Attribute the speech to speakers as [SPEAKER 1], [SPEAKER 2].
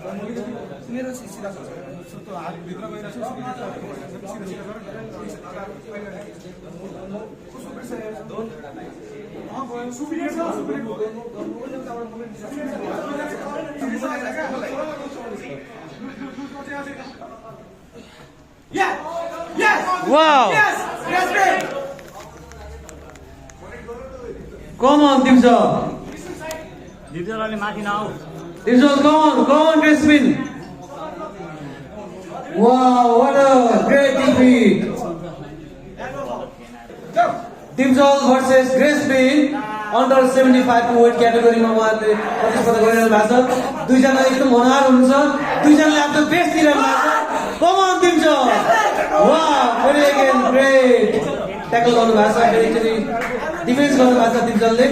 [SPEAKER 1] मेरो सिधा छ त हात भित्र गइरहेछ
[SPEAKER 2] Wow! Come on, Dimsol.
[SPEAKER 3] दिप्जलले माथि नआऊ
[SPEAKER 2] Dimsol, come on, Crispin. Wow, what a great defeat. Dimsol versus Crispin. Under 75 weight category मा उहाँले प्रतिस्पर्धा गरिरहनु भएको छ। दुईजना एकदम होनहार हुनुहुन्छ। दुईजनाले आफ्नो बेस्ट दिइरहनु भएको छ। Come on, Dimsol. Wow, very again great. Tackle गर्नु भएको छ, फेरि डिफेन्स गर्नु भएको छ Dimsolले।